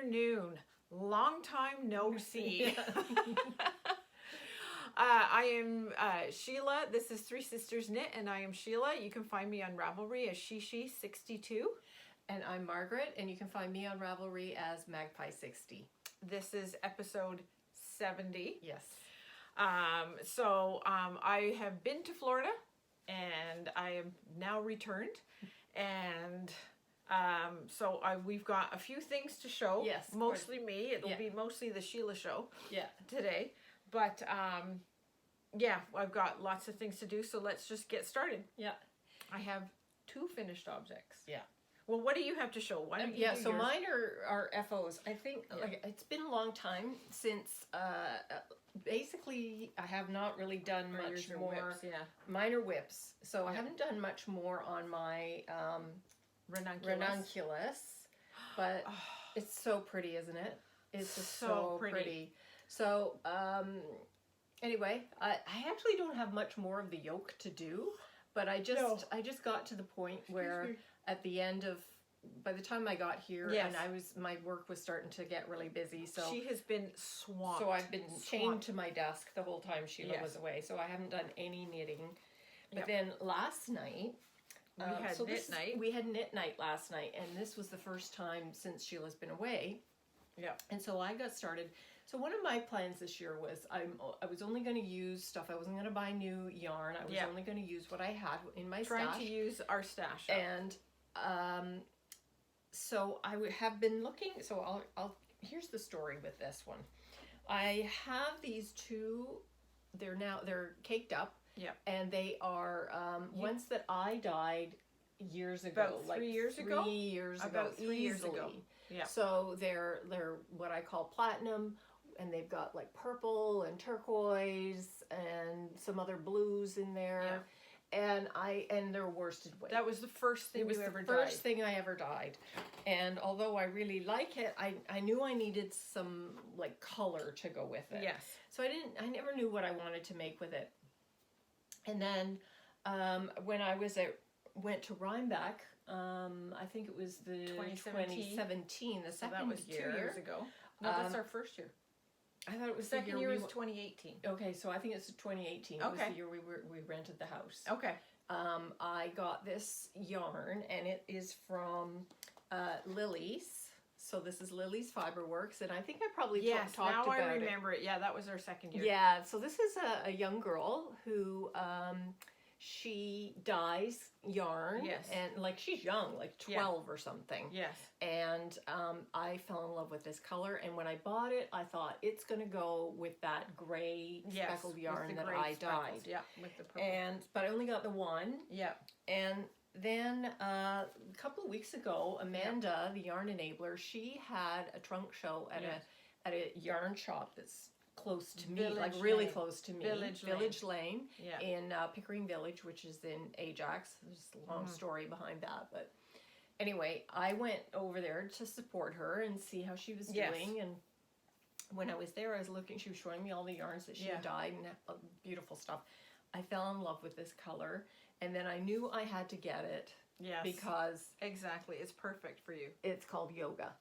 afternoon. Long time no see. I am Sheila. This is Three Sisters Knit, and I am Sheila. You can find me on Ravelry as She62. And I'm Margaret, and you can find me on Ravelry as Magpie60. This is episode 70. Yes. I have been to Florida, and I am now returned, and we've got a few things to show. Yes. Mostly me. It'll be mostly the Sheila show. Yeah. Today, but yeah, I've got lots of things to do. So let's just get started. Yeah. I have 2 finished objects. Yeah. Well, what do you have to show? Why don't you do so yours? mine are FOs. I think like it's been a long time since basically I have not really done much more. Whips, yeah. Mine are whips. So I haven't done much more on my ranunculus, but it's so pretty, isn't it? It's just so pretty. So anyway, I actually don't have much more of the yoke to do, but I just got to the point where at the end of, by the time I got here, and my work was starting to get really busy. So she has been swamped. So I've been chained to my desk the whole time Sheila was away. So I haven't done any knitting. But then last night, we had knit night last night, and this was the first time since Sheila's been away. Yeah. And so I got started. So one of my plans this year was I was only going to use stuff. I wasn't going to buy new yarn. I was only going to use what I had in my stash. Trying to use our stash. And so I have been looking. So here's the story with this one. I have these 2. They're caked up. Yeah. And they are ones that I dyed years ago. About 3 years ago? 3 years ago. About 3 years ago. Yeah. So they're what I call platinum, and they've got like purple and turquoise and some other blues in there. Yeah. And they're worsted weight. That was the first thing you ever dyed. It was the first thing I ever dyed. And although I really like it, I knew I needed some like color to go with it. Yes. So I never knew what I wanted to make with it. And then when I went to Rhinebeck, I think it was the 2017, the second that was year. 2 years ago. No, that's our first year. I thought it was second the year was 2018. Okay, so I think it's 2018. It was the year we rented the house. Okay. I got this yarn, and it is from Lily's. So this is Lily's Fiberworks, and I think I probably talked about it. Yes, now I remember it. Yeah, that was our second year. Yeah, so this is a young girl who she dyes yarn. Yes. And like she's young, like 12 or something. Yes. And I fell in love with this color, and when I bought it, I thought it's going to go with that gray speckled yarn that I dyed. Yeah, with the purple. But I only got the one. Yeah. And then a couple of weeks ago, Amanda, the yarn enabler, she had a trunk show at a yarn shop that's close to me, really close to me. Village Lane in Pickering Village, which is in Ajax. There's a long story behind that, but anyway, I went over there to support her and see how she was doing. And when I was there, I was looking. She was showing me all the yarns that she had dyed and beautiful stuff. I fell in love with this color, and then I knew I had to get it. Yes. Because exactly, it's perfect for you. It's called Yoga.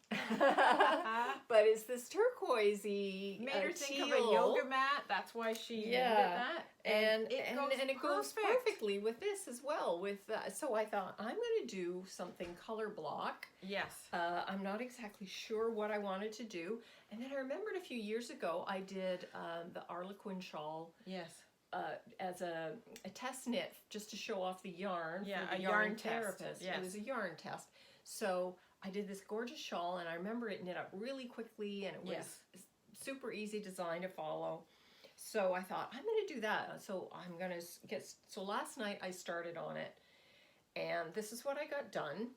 But it's this turquoisey made her think teal. of a yoga mat. That's why she named it that. And it goes perfectly with this as well. So I thought, I'm going to do something color block. Yes. I'm not exactly sure what I wanted to do. And then I remembered a few years ago I did the Harlequin shawl. Yes. As a test knit, just to show off the yarn for the yarn therapist. Yes. It was a yarn test. So I did this gorgeous shawl, and I remember it knit up really quickly, and it was super easy design to follow. So I thought, I'm going to do that. So I'm going to so last night I started on it, and this is what I got done.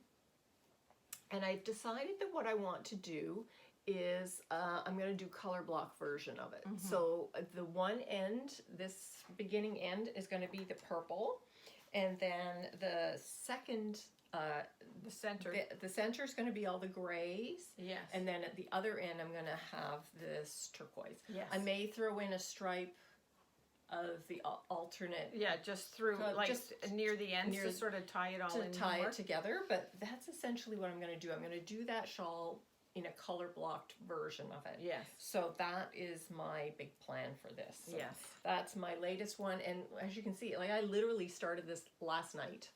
And I decided that what I want to do is I'm going to do color block version of it. So the one end, this beginning end, is going to be the purple, and then the second, the center is going to be all the grays. Yes. And then at the other end, I'm going to have this turquoise. Yes. I may throw in a stripe of the alternate. Yeah, just through just near the end to sort of tie it all in. To tie it together, but that's essentially what I'm going to do. I'm going to do that shawl in a color blocked version of it. Yes. So that is my big plan for this. So Yes. that's my latest one. And as you can see, like I literally started this last night.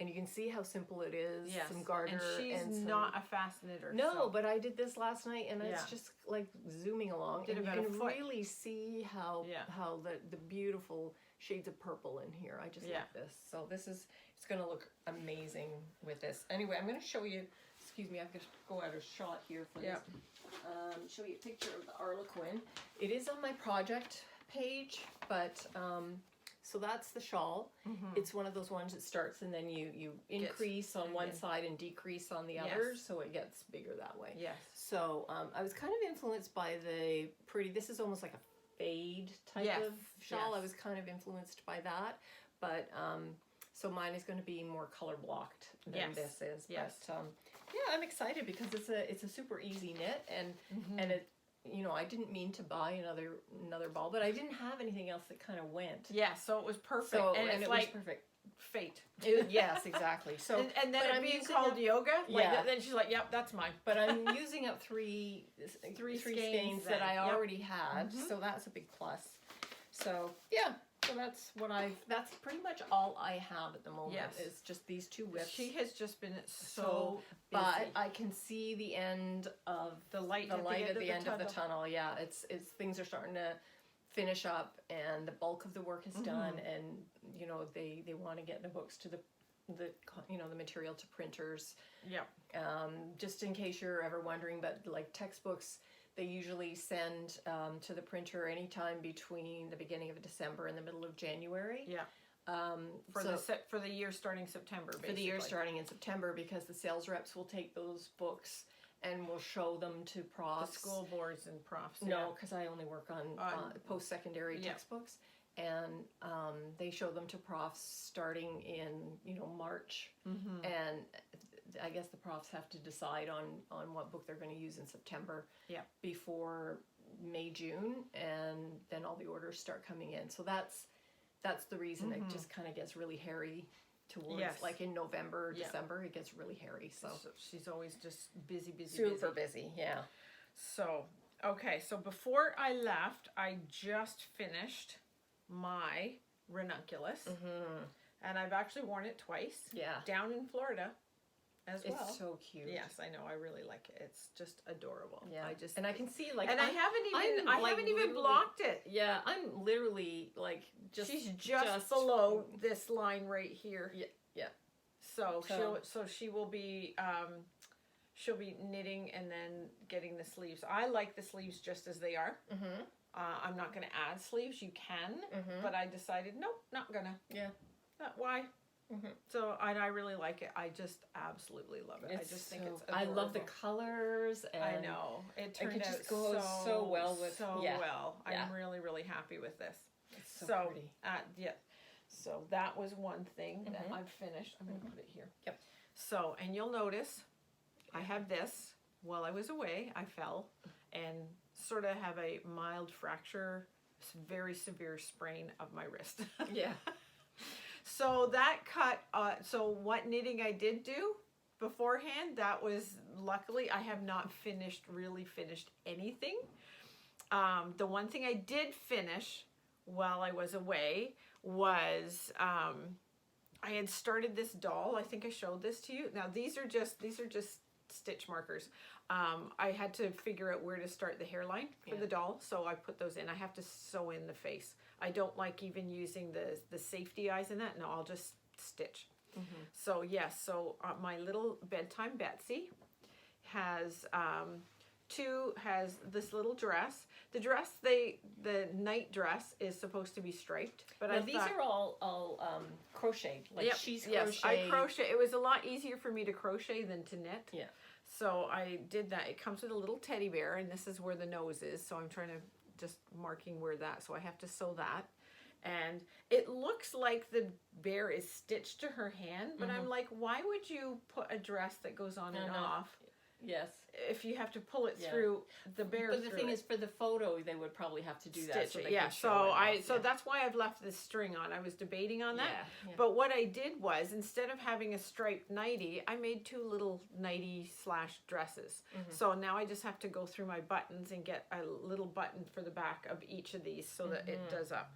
And you can see how simple it is. Yes. Some garter. And she's some... not a fast knitter. No, so. but I did this last night, and Yeah. it's just like zooming along. Did and about you a can foot. really see how the beautiful shades of purple in here. I just love this. So this is, it's going to look amazing with this. Anyway, I'm going to show you, excuse me, I've got to go out of shot here for this. Show you a picture of the Harlequin. It is on my project page, but so that's the shawl. It's one of those ones that starts and then you increase on one side and decrease on the other, so it gets bigger that way. Yes. So I was kind of influenced by the pretty, this is almost like a fade type of shawl. I was kind of influenced by that, but so mine is going to be more color blocked than this is. Yes. But yeah, I'm excited because it's a super easy knit, and it, you know, I didn't mean to buy another ball, but I didn't have anything else that kind of went. Yeah, so it was perfect. So, and it's it like was perfect. fate. Yes, exactly. So and then it being called yoga, then she's like, yep, that's mine. But I'm using up three skeins that I already had, so that's a big plus. So yeah, so that's pretty much all I have at the moment. Is just these two whips. She has just been so busy. But I can see the end of the light at the end of the tunnel. Yeah, it's things are starting to finish up, and the bulk of the work is done, and you know they want to get the books to the you know the material to printers. Yep. Just in case you're ever wondering, but like textbooks, they usually send to the printer anytime between the beginning of December and the middle of January. Yeah. For the year starting September. Basically. For the year starting in September, because the sales reps will take those books and will show them to profs. The school boards and profs. No, because I only work on post-secondary textbooks, and they show them to profs starting in March, and I guess the profs have to decide on what book they're going to use in September before May, June, and then all the orders start coming in. So that's the reason it just kind of gets really hairy towards like in November, December, it gets really hairy. So she's always just busy. Super busy, yeah. So, okay, so before I left, I just finished my ranunculus, and I've actually worn it twice. Yeah. Down in Florida as well. It's so cute. Yes, I know. I really like it. It's just adorable. Yeah. And I can see like, and I haven't even blocked it. Yeah, I'm literally like she's just below this line right here. Yeah. Yeah. So she will be she'll be knitting and then getting the sleeves. I like the sleeves just as they are. I'm not going to add sleeves. You can, but I decided nope, not gonna. Yeah. Why? So I really like it. I just absolutely love it. I just think it's adorable. I love the colors. And I know it turned out just goes so well with well. I'm really happy with this. It's so pretty. So that was one thing that I've finished. I'm going to put it here. Yep. So, and you'll notice I have this. While I was away, I fell and sort of have a mild fracture, very severe sprain of my wrist. Yeah. So that cut, so what knitting I did do beforehand, that was, luckily I have not really finished anything. The one thing I did finish while I was away was, I had started this doll. I think I showed this to you. Now these are just stitch markers. I had to figure out where to start the hairline for the doll, so I put those in. I have to sew in the face. I don't like even using the safety eyes in that. No, I'll just stitch. So yes, so my little bedtime Betsy has has this little dress. The dress, the night dress is supposed to be striped, but now these are all crocheted. Like she's crocheted. Yes, I crochet. It was a lot easier for me to crochet than to knit. Yeah. So I did that. It comes with a little teddy bear, and this is where the nose is. So I'm trying to just marking where that. So I have to sew that. And it looks like the bear is stitched to her hand, but I'm like, why would you put a dress that goes on and off? Yes. if you have to pull it Yeah. through the bare. But the through thing it. is, for the photo, they would probably have to do that. Stitch So it, they yeah. could show So it. that's why I've left this string on. I was debating on that. Yeah. But what I did was, instead of having a striped nightie, I made 2 little nightie / dresses. So now I just have to go through my buttons and get a little button for the back of each of these so that it does up.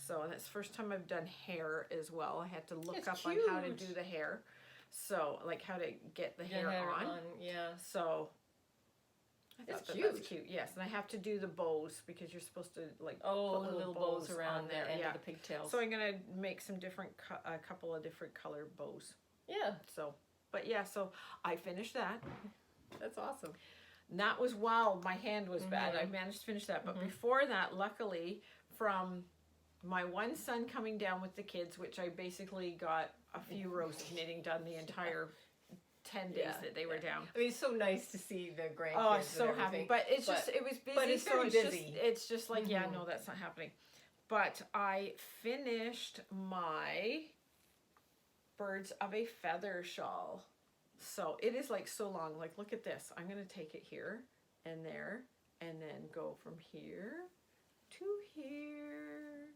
So, and it's the first time I've done hair as well. I had to look It's up cute. on how to do the hair. So, like how to get the hair on. Yeah. So, I thought It's that was cute. cute. Yes, and I have to do the bows because you're supposed to like Oh, put the little bows around on the end of the pigtails. So I'm gonna make some different, a couple of different color bows. Yeah, So, but yeah, so I finished that. that's awesome. And that was while my hand was bad. I managed to finish that. But before that, luckily, from my one son coming down with the kids, which I basically got a few rows of knitting done the entire 10 days that they were down. I mean, it's so nice to see the grandkids. Oh, I'm so happy. But it's just, it was busy. but it's so very it's busy. It's just like, yeah, no, that's not happening. But I finished my Birds of a Feather shawl. So it is like so long. Like, look at this. I'm going to take it here and there and then go from here to here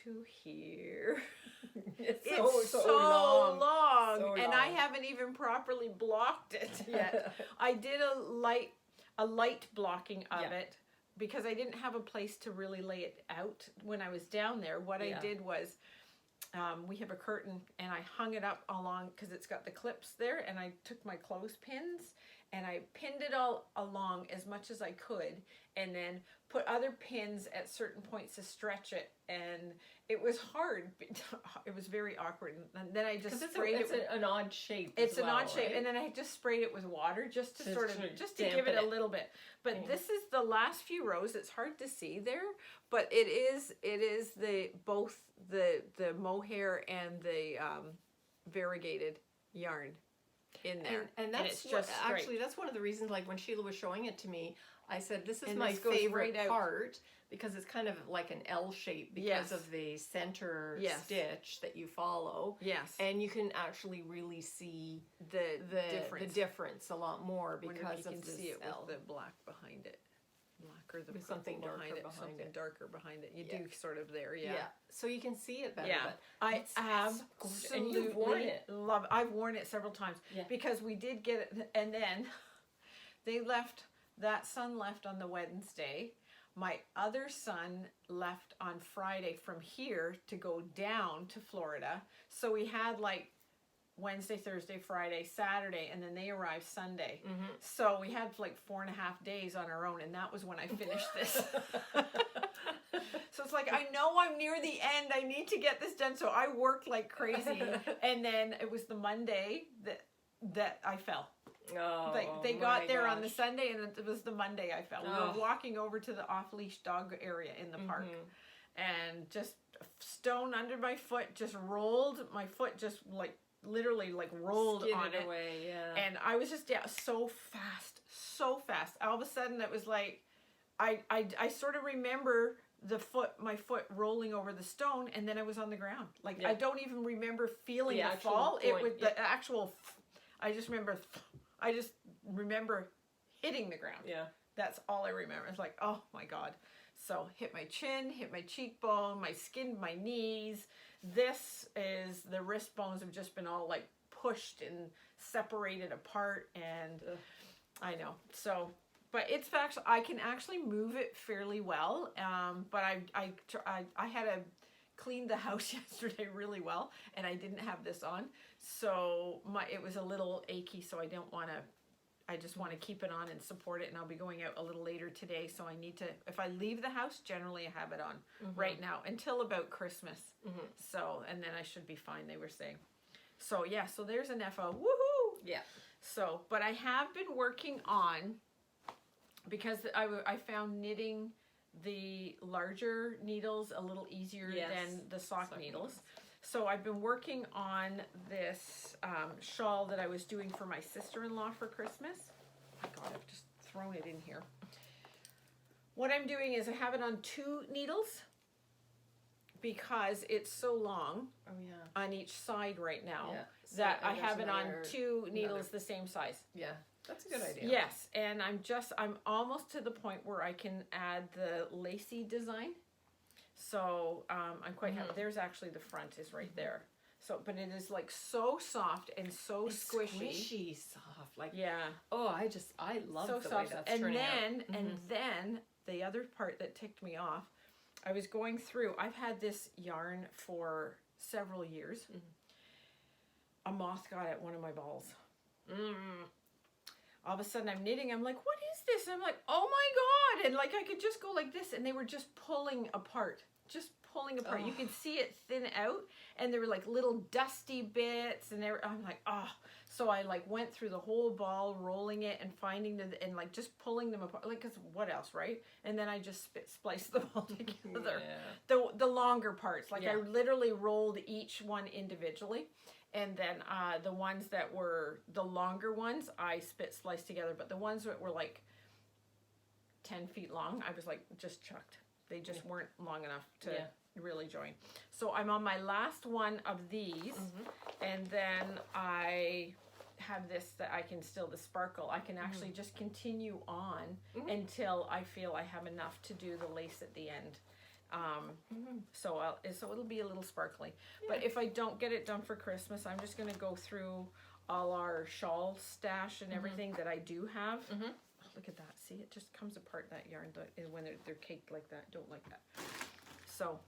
to here. It's It's so long. long. So And I long. haven't even properly blocked it yet. I did a light blocking of it because I didn't have a place to really lay it out when I was down there. What I did was, we have a curtain and I hung it up along because it's got the clips there, and I took my clothespins and I pinned it all along as much as I could, and then put other pins at certain points to stretch it. And it was hard. It was very awkward. And then I just sprayed it's it. an odd shape. It's as an odd shape, right? and then I just sprayed it with water just to sort of just to give dampen it a it. little bit. But this is the last few rows. It's hard to see there, but it is the both the mohair and the variegated yarn in there, and that's it's just straight. actually that's one of the reasons. Like when Sheila was showing it to me, I said this is And my this goes favorite right out. part because it's kind of like an L shape because of the center stitch that you follow. Yes, And you can actually really see the the difference a lot more Wonder if because you of can this see it L. with the black behind it. Black or the With purple something darker behind it, behind something it. darker behind it. You Yeah. do sort of there, yeah. So you can see it better. Yeah, But I it's gorgeous. absolutely And you've worn it. love. I've worn it several times because we did get it, and then that son left on the Wednesday. My other son left on Friday from here to go down to Florida. So we had like Wednesday, Thursday, Friday, Saturday, and then they arrived Sunday. So we had like 4.5 days on our own, and that was when I finished this. So it's like, I know I'm near the end. I need to get this done. So I worked like crazy. And then it was the Monday that I fell. Oh, They got there on the gosh. Sunday, and it was the Monday I fell. We were walking over to the off-leash dog area in the park, and just a stone under my foot just rolled. My foot just like literally like rolled Skidded on it. away, And I was just so fast. All of a sudden it was like, I sort of remember my foot rolling over the stone, and then I was on the ground. Like I don't even remember feeling the fall. It was the actual, I just remember hitting the ground. Yeah. That's all I remember. It's like, oh my God. So hit my chin, hit my cheekbone, my skin, my knees. This is, the wrist bones have just been all like pushed and separated apart, and I know. So, but it's actually, I can actually move it fairly well. But I had to clean the house yesterday really well, and I didn't have this on. So it was a little achy, so I just want to keep it on and support it, and I'll be going out a little later today, so I need to, if I leave the house, generally I have it on right now until about Christmas. So, and then I should be fine, they were saying. So yeah, so there's an FO. Woohoo! Yeah. So, but I have been working on, because I found knitting the larger needles a little easier than the sock needles. So I've been working on this shawl that I was doing for my sister-in-law for Christmas. Oh my God, I've just thrown it in here. What I'm doing is I have it on 2 needles because it's so long on each side right now that I have it on 2 needles the same size. Yeah. That's a good idea. Yes, and I'm almost to the point where I can add the lacy design. So I'm quite happy. There's actually the front is right there. So, but it is like so soft and so squishy. Squishy soft, like Oh, I love so the soft. way that's And turning then out. and then the other part that ticked me off, I was going through. I've had this yarn for several years. A moth got at one of my balls. All of a sudden I'm knitting. I'm like, what is this? And I'm like, oh my God. And like, I could just go like this. And they were just pulling apart. Just pulling apart. You could see it thin out. And there were like little dusty bits. And I'm like, oh. So I like went through the whole ball, rolling it and finding and like just pulling them apart. Like, cause what else, right? And then I just spliced them all together. The longer parts. Like I literally rolled each one individually. And then the ones that were the longer ones, I sliced together. But the ones that were like 10 feet long, I was like just chucked. They just weren't long enough to really join. So I'm on my last one of these. And then I have this that I can still, the sparkle. I can actually just continue on until I feel I have enough to do the lace at the end. So it'll be a little sparkly. But if I don't get it done for Christmas, I'm just gonna go through all our shawl stash and everything that I do have. Oh, look at that! See, it just comes apart, that yarn when they're caked like that. Don't like that. So,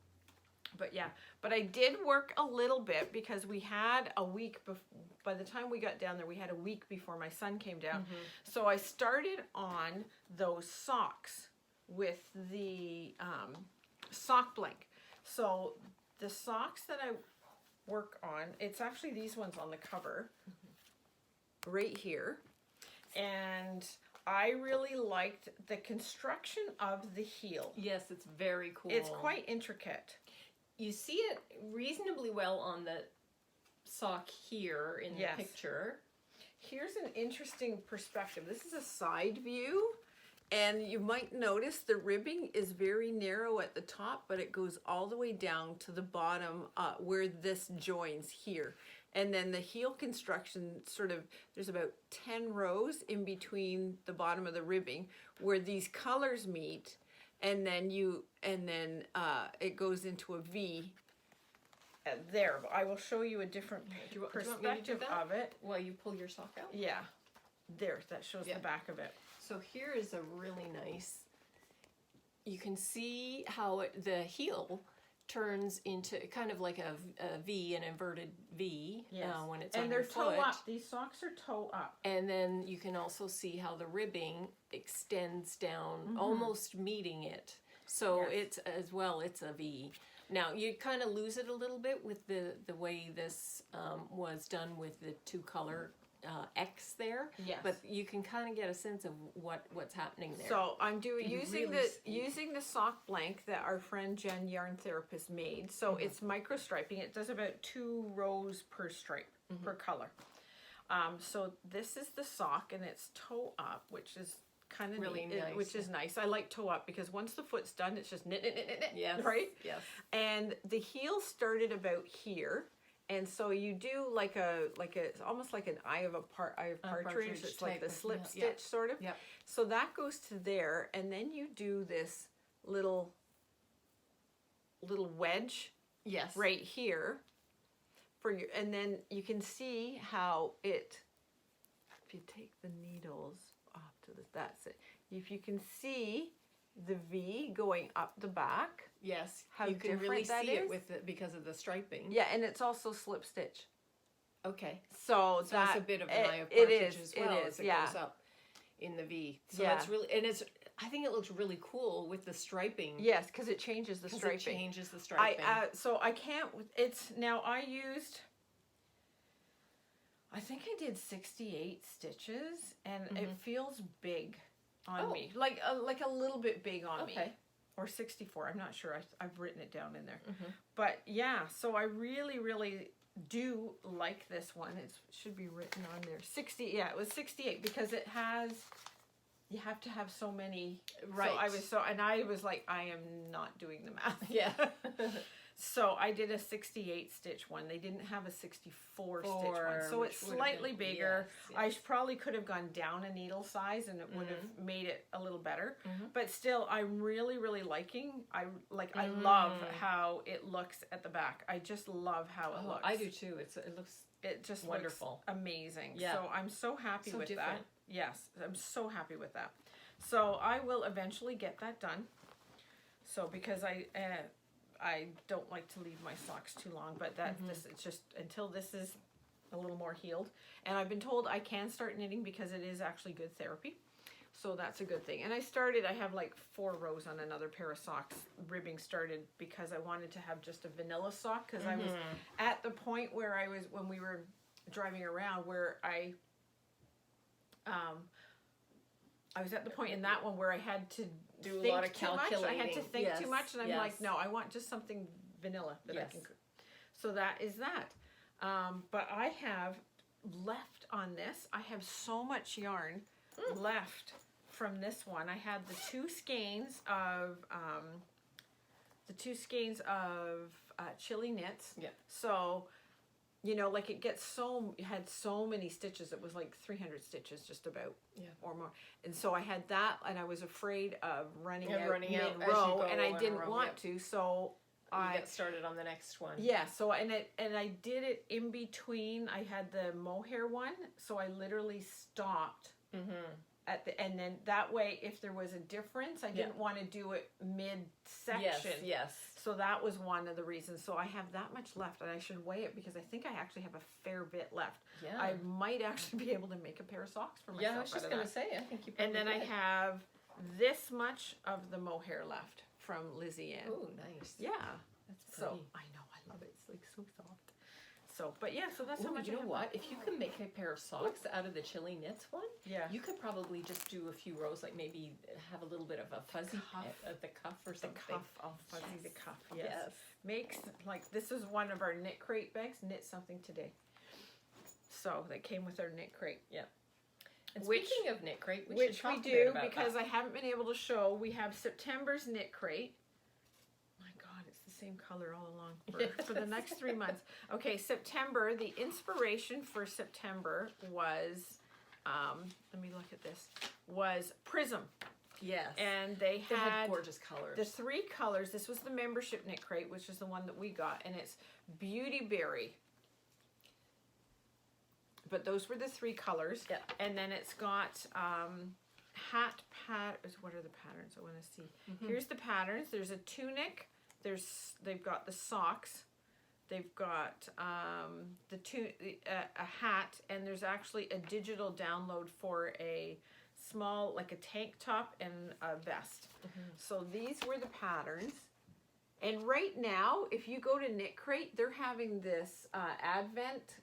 but yeah, but I did work a little bit because we had a week by the time we got down there, we had a week before my son came down. So I started on those socks with the sock blank. So the socks that I work on, it's actually these ones on the cover right here, and I really liked the construction of the heel. Yes, it's very cool. It's quite intricate. You see it reasonably well on the sock here in the picture. Here's an interesting perspective. This is a side view. And you might notice the ribbing is very narrow at the top, but it goes all the way down to the bottom where this joins here. And then the heel construction there's about 10 rows in between the bottom of the ribbing where these colors meet, and then it goes into a V there. I will show you a different perspective of it. While you pull your sock out? Yeah. There, that shows the back of it. So here is a really nice, you can see how the heel turns into kind of like a V, an inverted V, when it's on your foot. And they're toe up. These socks are toe up. And then you can also see how the ribbing extends down, almost meeting it. So it's a V. Now you kind of lose it a little bit with the way this was done with the two color X there, but you can kind of get a sense of what's happening there. So I'm using the sock blank that our friend Jen Yarn Therapist made. So it's micro striping. It does about 2 rows per stripe per color. So this is the sock, and it's toe up, which is kind of really nice. Which is nice. I like toe up because once the foot's done, it's just knit, yes, right? Yes. And the heel started about here. And so you do like it's almost like an eye of partridge. It's like the slip stitch sort of. Yep. So that goes to there, and then you do this little wedge. Yes. Right here, and then you can see how it. If you take the needles off to that's it. If you can see the V going up the back. Yes, how you can really that see is. it with because of the striping. Yeah, and it's also slip stitch. Okay. So that's a bit of an eye of partridge as well. As it goes up in the V. So that's really, and I think it looks really cool with the striping. Yes, because it changes the striping. It changes the striping. So I can't. I think I did 68 stitches, and it feels big on me, like a little bit big on me. Or 64, I'm not sure. I've written it down in there. But yeah, so I really, really do like this one. It should be written on there. 60, it was 68 because it has, you have to have so many. Right. So I was like, I am not doing the math. Yeah. So I did a 68 stitch one. They didn't have a 64 stitch one. So it's slightly bigger. I probably could have gone down a needle size and it would have made it a little better. But still, I'm really, really liking, I love how it looks at the back. I just love how it looks. I do too. It just wonderful. Looks amazing. Yeah. So I'm so happy with different. that. Yes, I'm so happy with that. So I will eventually get that done. So because I don't like to leave my socks too long, but this it's just until this is a little more healed. And I've been told I can start knitting because it is actually good therapy. So that's a good thing. And I have like 4 rows on another pair of socks. Ribbing started because I wanted to have just a vanilla sock because I was at the point where I was, when we were driving around, where I was at the point in that one where I had to do a lot of calculating. I had to think too much, and I'm like, no, I want just something vanilla that I can cook. So that is that. But I have left on this. I have so much yarn left from this one. I had the 2 skeins of chili knits. Yeah. So, you know, like it had so many stitches. It was like 300 stitches just about, or more. And so I had that, and I was afraid of running out mid-row, and I didn't want to. So I get started on the next one. Yeah. So and I did it in between. I had the mohair one, so I literally stopped. And then that way, if there was a difference, I didn't want to do it mid-section. Yes. So that was one of the reasons. So I have that much left, and I should weigh it because I think I actually have a fair bit left. Yeah. I might actually be able to make a pair of socks for myself. Yeah, I was just going to say, I think you probably And then I have this much of the mohair left from Lizzie Ann. Oh, nice. Yeah. That's pretty. So I know, I love it. It's like so soft. So, but yeah, so that's how much. You know what? If you can make a pair of socks out of the chili knits one, you could probably just do a few rows, like maybe have a little bit of a fuzzy cuff at the cuff or something. The cuff, I'll fuzzy the cuff. Yes. Makes, like, this is one of our knit crate bags. Knit something today. So that came with our knit crate. Yeah. And speaking of knit crate, which we do because I haven't been able to show. We have September's knit crate. Same color all along for the next 3 months. Okay, September, the inspiration for September was, let me look at this, was Prism. Yes. And they had gorgeous colors. The 3 colors. This was the membership knit crate, which is the one that we got, and it's Beauty Berry. But those were the 3 colors. Yeah. And then it's got what are the patterns I want to see? Here's the patterns. There's a tunic. They've got the socks, they've got a hat, and there's actually a digital download for a small, like a tank top and a vest. So these were the patterns. And right now, if you go to Knit Crate, they're having this Advent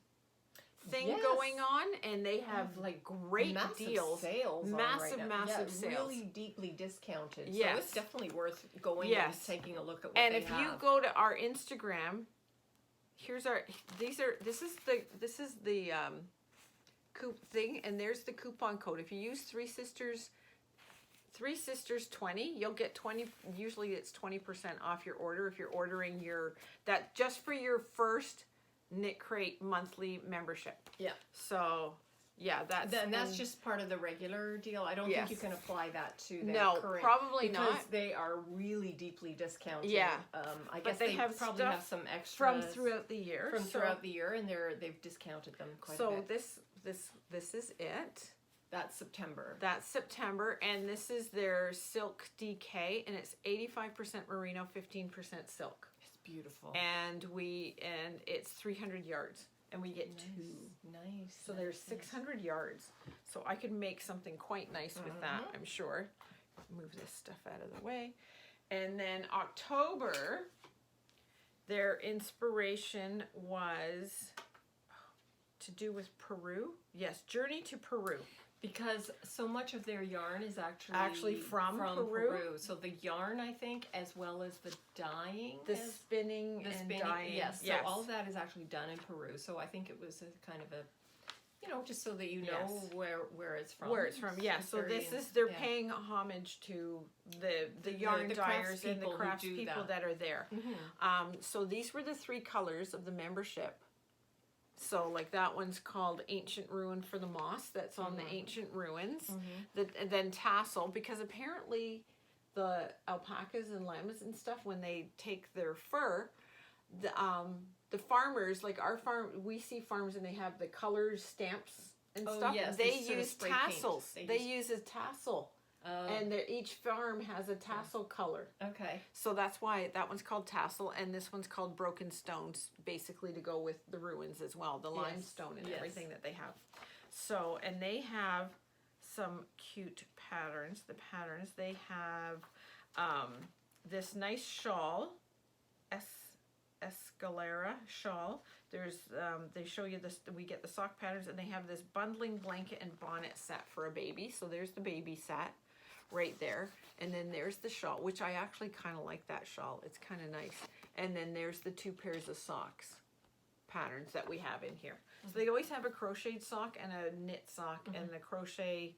thing going on, and they have like great deals, massive sales, really deeply discounted. Yes. So it's definitely worth going and taking a look at what and they if you go to our Instagram, this is the coupon thing, and there's the coupon code. If you use 3 Sisters 20, you'll get 20. Usually it's 20% off your order if you're ordering that just for your first Knit Crate monthly membership. Yeah. So, yeah, that's just part of the regular deal. I don't think you can apply that to the current. Probably not. Because they are really deeply discounted. Yeah. I guess they probably have some extras from throughout the year. And they've discounted them quite a bit. So this is it. That's September. And this is their Silk DK, and it's 85% merino, 15% silk. Beautiful. And it's 300 yards, and we get 2. Nice. So there's 600 yards. So I could make something quite nice with that, I'm sure. Move this stuff out of the way. And then October, their inspiration was to do with Peru. Yes, Journey to Peru. Because so much of their yarn is actually from Peru. So the yarn, I think, as well as the dyeing. Spinning, dyeing. Yes, so all of that is actually done in Peru. So I think it was a kind of a you know, just so that you know where it's from. Where it's from, yeah. So this is, they're paying homage to the yarn dyers and the crafts people that are there. So these were the 3 colors of the membership. So like that one's called Ancient Ruin for the Moss. That's on the Ancient Ruins. And then Tassel, because apparently the alpacas and llamas and stuff, when they take their fur, the farmers, like our farm, we see farms and they have the colors, stamps and stuff. Yes, they use tassels. They use a tassel. And each farm has a tassel color. Okay. So that's why that one's called Tassel, and this one's called Broken Stones, basically to go with the ruins as well, the limestone and everything that they have. So, and they have some cute patterns. The patterns, they have this nice shawl, Escalera shawl. There's they show you this, we get the sock patterns, and they have this bundling blanket and bonnet set for a baby. So there's the baby set right there, and then there's the shawl, which I actually kind of like that shawl. It's kind of nice. And then there's the 2 pairs of socks patterns that we have in here. So they always have a crocheted sock and a knit sock, and the crochet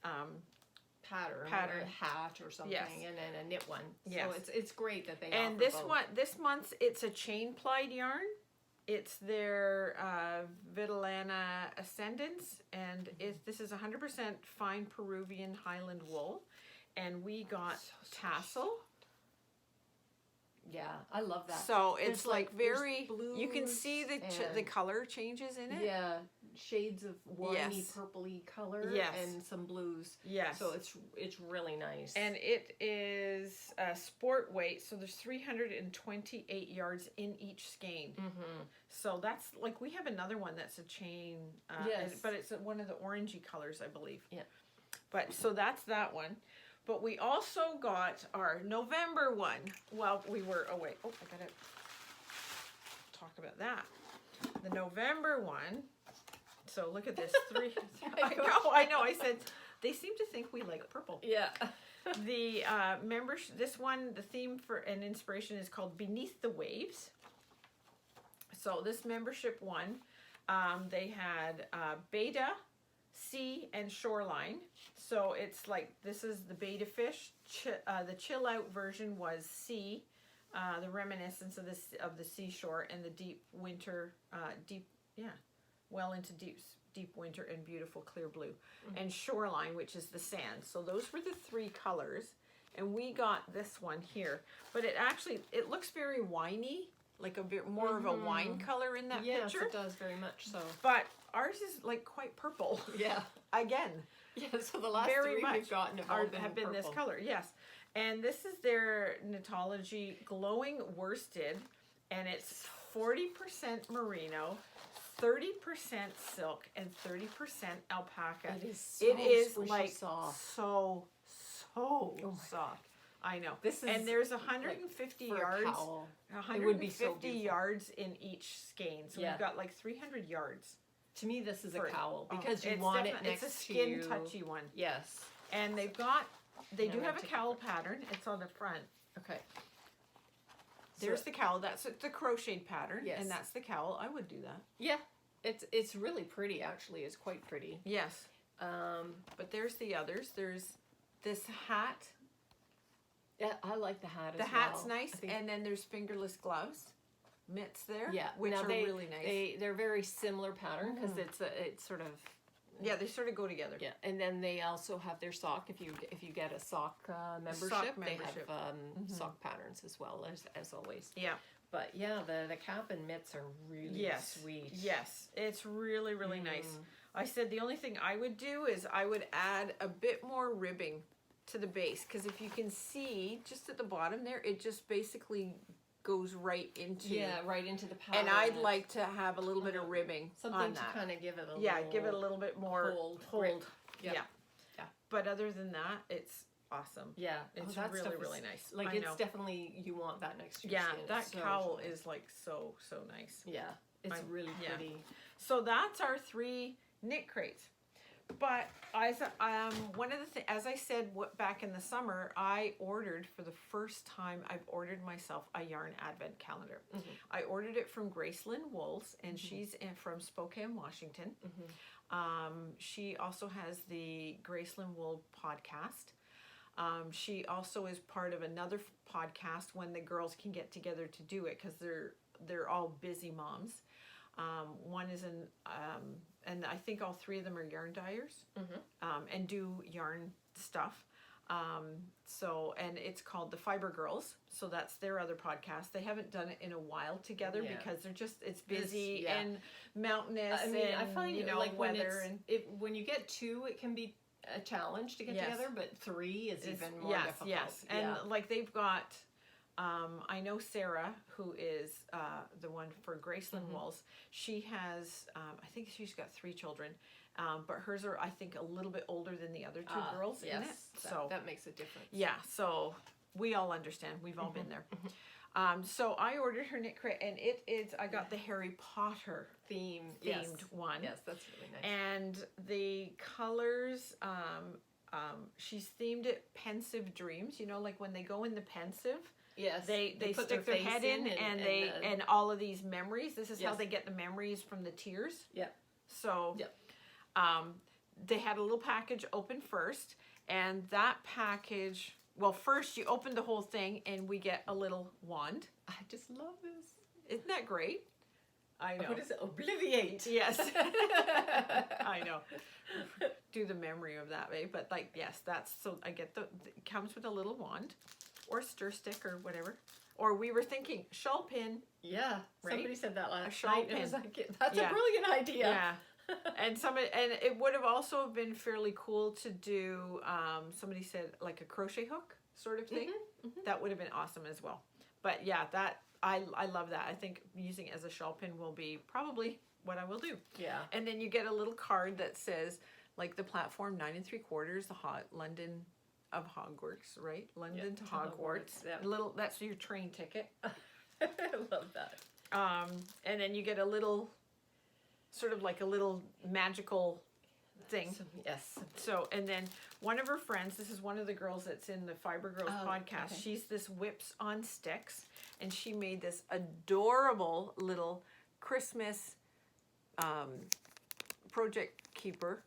pattern or a hat or something, and then a knit one. So it's great that they and offer both. This month it's a chain plied yarn. It's their Vitellana Ascendance, and this is 100% fine Peruvian Highland wool, and we got tassel. Yeah, I love that. So it's like very, you can see the color changes in it. Yeah, shades of winey, purpley color, and some blues. Yes. So it's really nice. And it is sport weight, so there's 328 yards in each skein. So that's like, we have another one that's a chain, but it's one of the orangey colors, I believe. Yeah. But so that's that one. But we also got our November one while we were away. Oh, I gotta talk about that. The November one. So look at this. I know. I said, they seem to think we like purple. Yeah. The this one, the theme for an inspiration is called Beneath the Waves. So this membership one, they had beta, sea, and shoreline. So it's like, this is the beta fish. The chill out version was sea, the reminiscence of the seashore, and the deep winter, well into deep winter and beautiful clear blue, and shoreline, which is the sand. So those were the 3 colors, and we got this one here. But it looks very winey, like a bit more of a wine color in that picture. Yes, it does very much so. But ours is like quite purple. Yeah. Again. Yeah, so the last 3 we've gotten have been this color, yes. And this is their Knitology Glowing Worsted, and it's 40% merino, 30% silk, and 30% alpaca. It is like soft. So soft. I know. And there's 150 yards. 150 yards in each skein. So we've got like 300 yards. To me, this is a cowl because you want it next to It's a skin touchy one. Yes. And they do have a cowl pattern. It's on the front. Okay. There's the cowl. That's the crocheted pattern. Yes. And that's the cowl. I would do that. Yeah. It's really pretty, actually. It's quite pretty. Yes. But there's the others. There's this hat. Yeah, I like the hat as well. The hat's nice. And then there's fingerless gloves. Mitts there, which are really nice. They're very similar pattern because it's sort of they sort of go together. Yeah, and then they also have their sock. If you get a sock membership, they have sock patterns as well as always. Yeah, but the cap and mitts are really sweet. Yes, it's really nice. I said the only thing I would do is I would add a bit more ribbing to the base, because if you can see just at the bottom there, it just basically goes right into the pattern. And I'd like to have a little bit of ribbing something on to that. kind of give it a give it a little bit more hold. Yeah. But other than that, it's awesome. Yeah, it's really nice. Like it's definitely, you want that next to your skin. That cowl is like so nice. Yeah, it's really pretty. So that's our 3 knit crates. But one of the as I said back in the summer, I ordered for the first time. I've ordered myself a yarn advent calendar. I ordered it from Gracelyn Wools, and she's from Spokane, Washington. She also has the Graceland Wool podcast. She also is part of another podcast when the girls can get together to do it because they're all busy moms. One is and I think all three of them are yarn dyers, and do yarn stuff. And it's called the Fiber Girls. So that's their other podcast. They haven't done it in a while together because it's busy and mountainous. I mean, I find like weather when you get two, it can be a challenge to get together, but three is even more difficult. Yes, and like they've got, I know Sarah, who is the one for Graceland Wools. She has, I think she's got 3 children. But hers are, I think, a little bit older than the other 2 girls in it. So that makes a difference. Yeah, so we all understand. We've all been there. So I ordered her knit kit, and it is, I got the Harry Potter themed one. Yes, that's really nice. And the colors, she's themed it Pensive Dreams. You know, like when they go in the pensive. Yes, they stick their head in and all of these memories. This is how they get the memories from the tears. Yeah. So they had a little package open first, and that package, well, first you open the whole thing and we get a little wand. I just love this. Isn't that great? I know. What is it? Obliviate. Yes. I know. Do the memory of that way, but like, yes, that's, so I get it comes with a little wand or stir stick or whatever. Or we were thinking shawl pin. Yeah. Right? Somebody said that last night. It was like, that's a brilliant idea. Yeah. And it would have also been fairly cool to do, somebody said like a crochet hook sort of thing. That would have been awesome as well. But yeah, that I love that. I think using it as a shawl pin will be probably what I will do. Yeah. And then you get a little card that says like the platform 9 3/4, the London of Hogwarts, right? London to Hogwarts. Little, that's your train ticket. I love that. And then you get a little, sort of like a little magical thing. So, and then one of her friends, this is one of the girls that's in the Fiber Girls podcast. Okay. She's this Whips on Sticks, and she made this adorable little Christmas project keeper,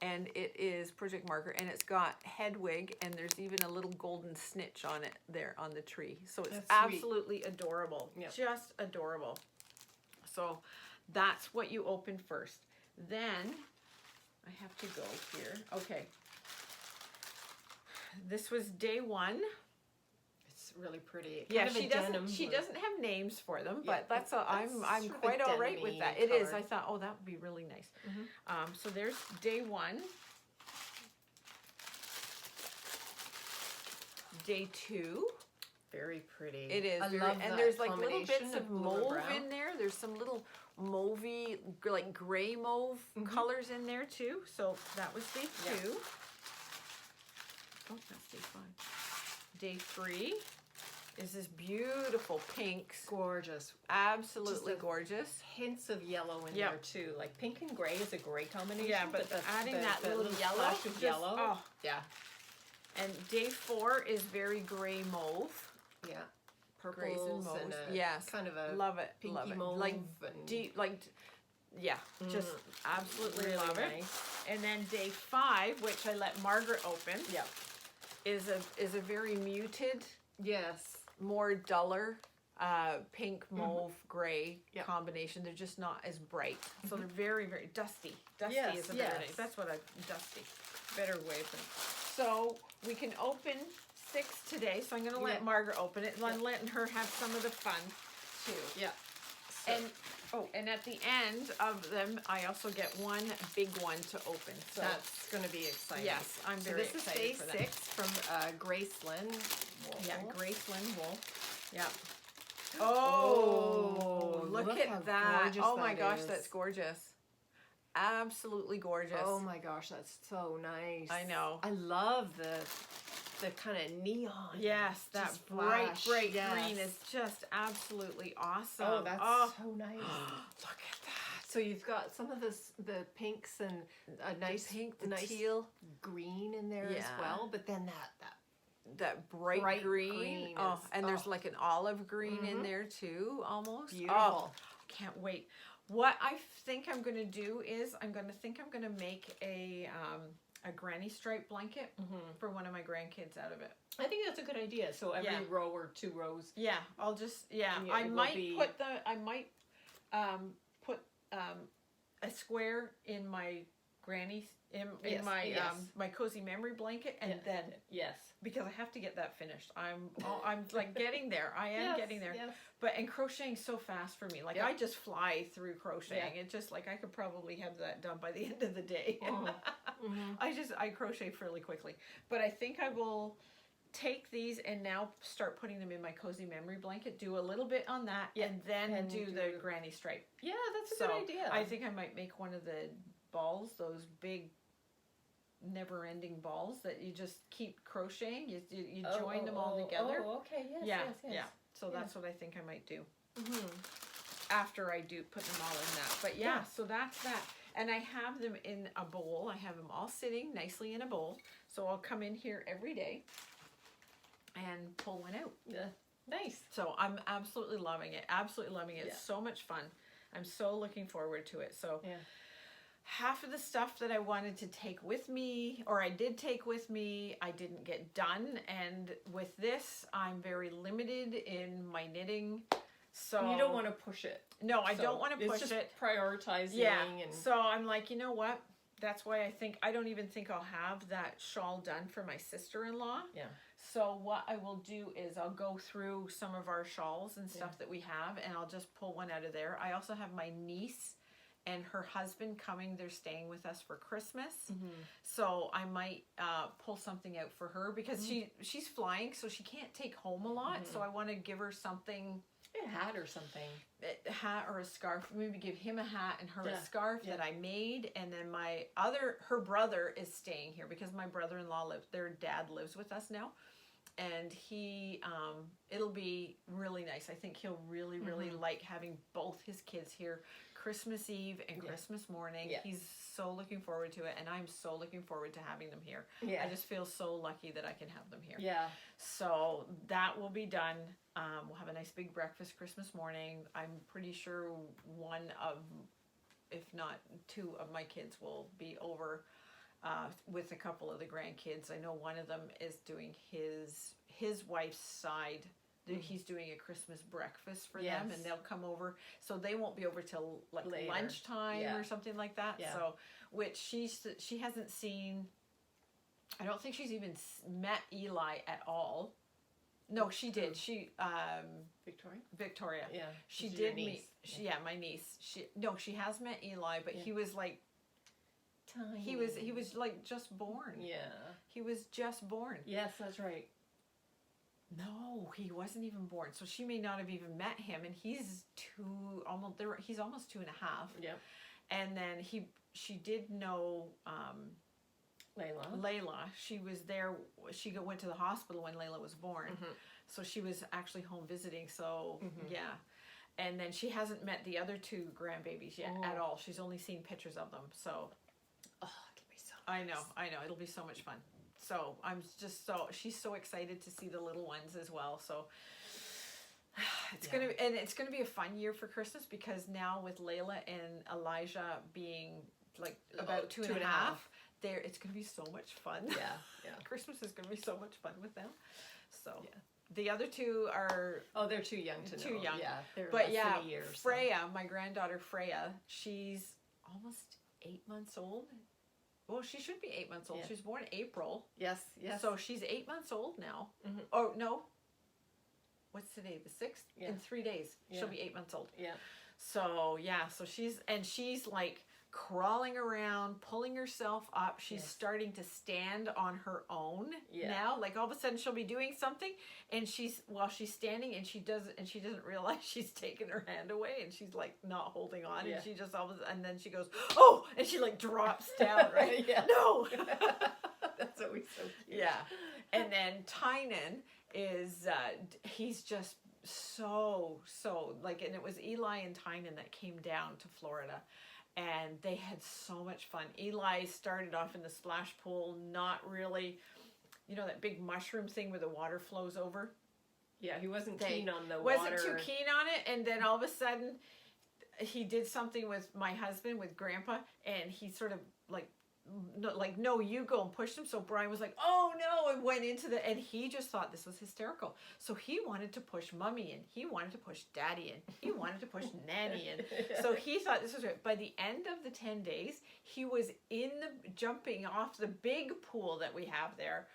and it is project marker, and it's got Hedwig, and there's even a little golden snitch on it there on the tree. So it's absolutely adorable. Yep. Just adorable. So that's what you open first. Then I have to go here. Okay. This was day 1. It's really pretty. Yeah, she doesn't have names for them, but I'm quite all right with that. It is. I thought, oh, that would be really nice. So there's day 1. Day 2. Very pretty. It is. And there's like little bits of mauve in there. There's some little mauvey, like gray mauve colors in there too. So that was day 2. Oh, that's day 5. Day 3 is this beautiful pinks. Gorgeous. Absolutely gorgeous. Hints of yellow in there too. Like pink and gray is a great combination. Yeah, but adding that little yellow. Flash of yellow. Oh. Yeah. And day 4 is very gray mauve. Yeah. Purples and mauve. Yes. Kind of a love it. Pinky love it. Mauve. Like deep, like, yeah, just absolutely really love it. And then day 5, which I let Margaret open. Yeah. Is a very muted. Yes. More duller, pink, mauve, gray combination. They're just not as bright. So they're very, very dusty. Dusty is a better name. That's what dusty. Better way of putting it. So we can open 6 today. So I'm going to let Margaret open it. And I'm letting her have some of the fun too. Yeah. So. And at the end of them, I also get one big one to open. So that's going to be exciting. Yes, I'm very excited for that. This is day 6 from Graceland Wool. Yeah, Graceland Wool. Yeah. Oh, look at that. Oh my gosh, that's gorgeous. Absolutely gorgeous. Oh my gosh, that's so nice. I know. I love the kind of neon. Yes, that bright green is just absolutely awesome. Oh, that's so nice. Look at that. So you've got some of the pinks and a nice pink, the nice teal, green in there as well. But then that bright green. There's like an olive green in there too, almost. Beautiful. Can't wait. what I think I'm going to do is I'm going to make a granny stripe blanket for one of my grandkids out of it. I think that's a good idea. So every row or 2 rows. Yeah, I'll just I might put a square in my granny's in my my cozy memory blanket, and then because I have to get that finished. I'm like getting there. I am getting there. Yes. But and crocheting so fast for me. Like I just fly through crocheting. It's just like I could probably have that done by the end of the day. I crochet fairly quickly. But I think I will take these and now start putting them in my cozy memory blanket. Do a little bit on that, and then do the granny stripe. Yeah, that's a good idea. I think I might make one of the balls, those big never-ending balls that you just keep crocheting. You join them all together. Oh, okay. Yes. So that's what I think I might do after I do put them all in that. But so that's that. And I have them in a bowl. I have them all sitting nicely in a bowl. So I'll come in here every day and pull one out. Yeah. Nice. So I'm absolutely loving it. Absolutely loving it. It's so much fun. I'm so looking forward to it. So half of the stuff that I wanted to take with me, or I did take with me, I didn't get done. And with this, I'm very limited in my knitting. So you don't want to push it. No, I don't want to push just it. Prioritizing. Yeah. And So I'm like, you know what? That's why I don't even think I'll have that shawl done for my sister-in-law. Yeah. So what I will do is I'll go through some of our shawls and stuff that we have, and I'll just pull one out of there. I also have my niece and her husband coming. They're staying with us for Christmas. So I might pull something out for her because she's flying, so she can't take home a lot. So I want to give her something. a hat or something. A hat or a scarf. Maybe give him a hat and her a scarf that I made. And then her brother is staying here because my brother-in-law their dad lives with us now. And it'll be really nice. I think he'll really, really like having both his kids here Christmas Eve and Christmas morning. Yeah. He's so looking forward to it, and I'm so looking forward to having them here. Yeah. I just feel so lucky that I can have them here. Yeah. So that will be done. We'll have a nice big breakfast Christmas morning. I'm pretty sure one of, if not two of my kids will be over with a couple of the grandkids. I know one of them is doing his wife's side. He's doing a Christmas breakfast for them, and they'll come over. So they won't be over till like later. Lunchtime or something like that. Yeah. So, which she hasn't seen. I don't think she's even met Eli at all. No, she did. She Victoria. Yeah. She did meet. My niece. She has met Eli, but he was like tiny. He was like just born. Yeah. He was just born. Yes, that's right. No, he wasn't even born. So she may not have even met him, and he's he's almost 2.5. Yep. And then she did know Layla. She was there. She went to the hospital when Layla was born. So she was actually home visiting. So yeah. And then she hasn't met the other two grandbabies yet at all. She's only seen pictures of them. So it'll be so nice. I know. It'll be so much fun. So she's so excited to see the little ones as well. So it's gonna be a fun year for Christmas, because now with Layla and Elijah being like about 2.5, it's gonna be so much fun. Yeah. Christmas is gonna be so much fun with them. So the other two are they're too young to know. Too young. Yeah. They're but less than a year, Freya, my granddaughter Freya, she's almost 8 months old. Well, she should be 8 months old. Yeah. She was born April. Yes. So she's 8 months old now. Oh, no. What's today? The 6th? Yeah. In 3 days. Yeah. She'll be 8 months old. Yeah. So, so she's like crawling around, pulling herself up. She's starting to stand on her own now. Like all of a sudden she'll be doing something, and while she's standing, and she doesn't realize she's taken her hand away, and she's like not holding on, and she just and then she goes, oh, and she like drops down, right? No. That's always so cute. Yeah. And then Tynan is he's just so like, and it was Eli and Tynan that came down to Florida. And they had so much fun. Eli started off in the splash pool, not really, that big mushroom thing where the water flows over. Yeah, he wasn't keen on the water. Wasn't too keen on it. And then all of a sudden, he did something with my husband, with Grandpa, and he sort of like, no, you go, and pushed him. So Brian was like, oh no, and went into and he just thought this was hysterical. So he wanted to push Mommy in. He wanted to push Daddy in. He wanted to push Nanny in. So he thought this was great. By the end of the 10 days, he was jumping off the big pool that we have there,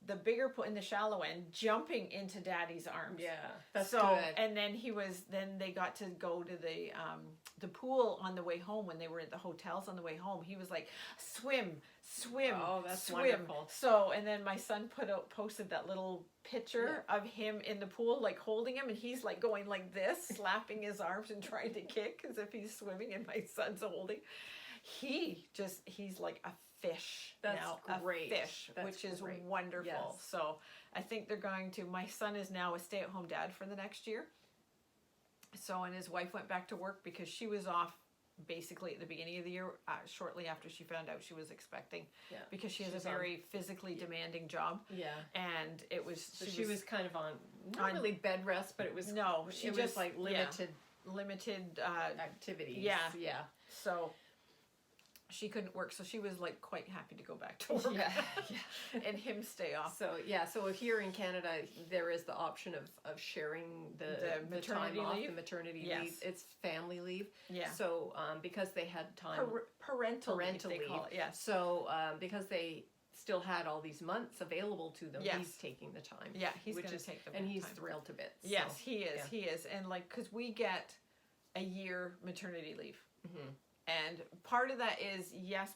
the bigger pool in the shallow end, jumping into Daddy's arms. Yeah, that's so good. And then they got to go to the pool on the way home. When they were at the hotels on the way home, he was like, swim. Oh, that's swim. wonderful. So, and then my son posted that little picture of him in the pool, like holding him, and he's like going like this, slapping his arms and trying to kick as if he's swimming, and my son's holding. He's like a fish. That's now, great. A fish, which is great. wonderful. Yes. So I think they're going to, my son is now a stay-at-home dad for the next year. So, and his wife went back to work because she was off basically at the beginning of the year, shortly after she found out she was expecting, because she has a very physically demanding job. Yeah. And it was, So she was kind of on, not really bed rest, but it was, it was like limited activities. Yeah. Yeah. So she couldn't work, so she was like quite happy to go back to work. Yeah. And him stay off. So so here in Canada there is the option of sharing the maternity time off, leave. the maternity Yes. leave. It's family leave. Yeah. So because they had time parental leave, they leave. call it. Yes. So because they still had all these months available to them, he's taking the time. Yeah, he's going to take the time. And he's thrilled to bits. Yes, so, he is. He is. And like, because we get a year maternity leave. Mm-hmm. And part of that is,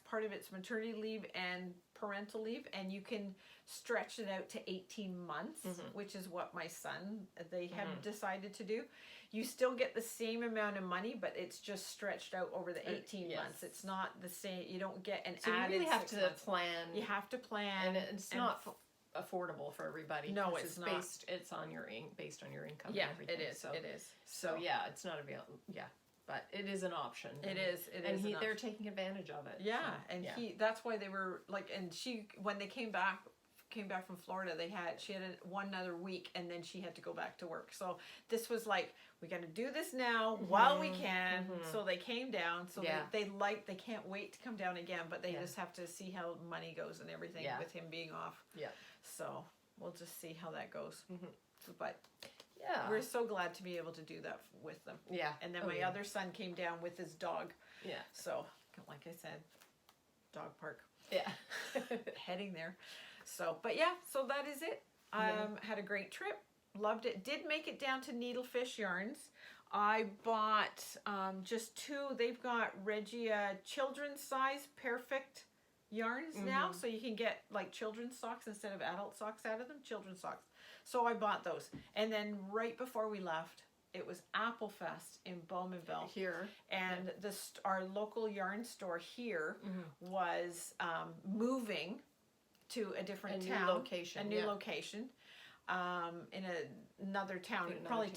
part of it's maternity leave and parental leave, and you can stretch it out to 18 months, which is what my son, they have decided to do. You still get the same amount of money, but it's just stretched out over the 18 months. It's not the same, you don't get an added you really have 6 to months. plan. You have to plan. And it's not affordable for everybody. No, it's not. It's on your based on your income. Yeah, and everything. it is. So, it is. So it's not available. Yeah. But it is an option. It is. They're taking advantage of it. Yeah, that's why they were like, and she, when they came back from Florida, she had one other week, and then she had to go back to work. So this was like, we got to do this now while we can. So they came down. So they can't wait to come down again, but they just have to see how money goes and everything with him being off. Yeah. So we'll just see how that goes. But we're so glad to be able to do that with them. Yeah. And then my other son came down with his dog. Yeah. So, like I said, dog park. Yeah. Heading there. So, but so that is it. Had a great trip. Loved it. Did make it down to Needlefish Yarns. I bought just 2. They've got Regia children's size perfect yarns now. So you can get like children's socks instead of adult socks out of them. Children's socks. So I bought those. And then right before we left, it was Apple Fest in Bowmanville. Here. And our local yarn store here was moving to a different town. New location. A new location. In another town. It probably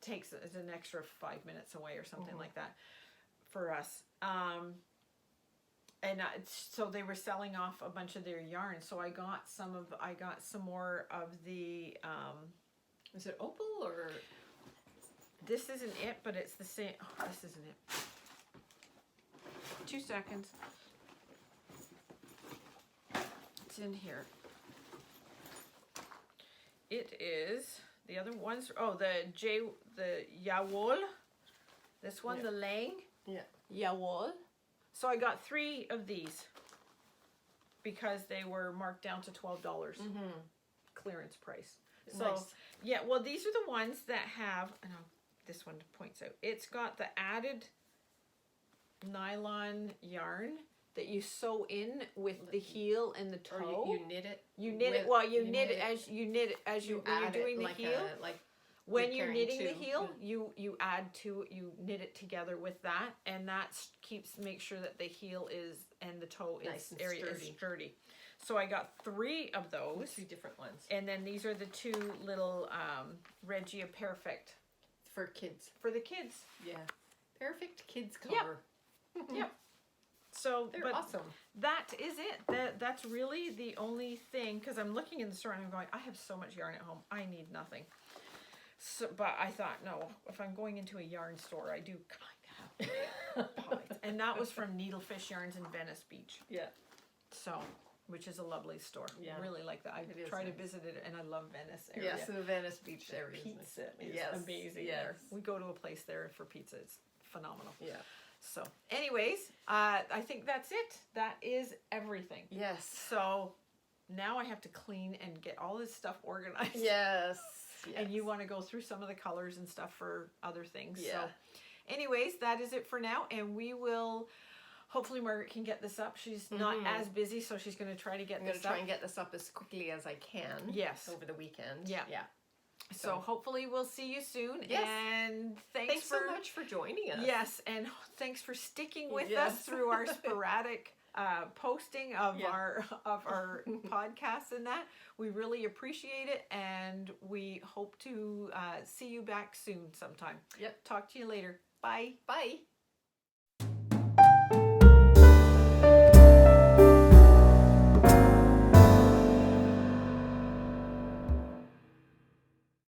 takes an extra 5 minutes away or something like that for us. And so they were selling off a bunch of their yarn. So I got some more of the. Is it opal or? This isn't it, but it's the same. Oh, this isn't it. 2 seconds. It's in here. It is the other ones. Oh, the Yawol. This one, the Lang. Yeah. Yawol. So I got 3 of these because they were marked down to $12 clearance price. So nice. Well, these are the ones that have. This one points out. It's got the added nylon yarn that you sew in with the heel and the toe. Or you knit it. You knit it. Well, you knit it as you're doing the heel. When you're knitting the heel, you knit it together with that, and that make sure that the heel and the toe is sturdy. So I got 3 of those. 3 different ones. And then these are the 2 little Regia Perfect. For kids. For the kids. Yeah. Perfect kids cover. Yep. So they're awesome. That is it. That's really the only thing, because I'm looking in the store and I'm going, I have so much yarn at home. I need nothing. So, but I thought, no, if I'm going into a yarn store, I do kind of have to pockets. And that was from Needlefish Yarns in Venice Beach. Yeah. So, which is a lovely store. Yeah. Really like that. I try to visit it, and I love Venice area. Yes, the Venice Beach area. Pizza is Yes, amazing yes. there. We go to a place there for pizza. It's phenomenal. Yeah. So, anyways, I think that's it. That is everything. Yes. So, now I have to clean and get all this stuff organized. Yes. And you want to go through some of the colors and stuff for other things. Yeah. So, anyways, that is it for now. And we will, hopefully Margaret can get this up. She's not as busy, so she's going to try to get I'm this going to try and get this up as quickly as I can. Yes. Over the weekend. Yeah. Yeah. So hopefully we'll see you soon. Yes. And Thanks so much for joining us. Yes, and thanks for sticking with Yes. us through our sporadic posting of our podcasts and that. We really appreciate it, and we hope to see you back soon sometime. Yep. Talk to you later. Bye. Bye.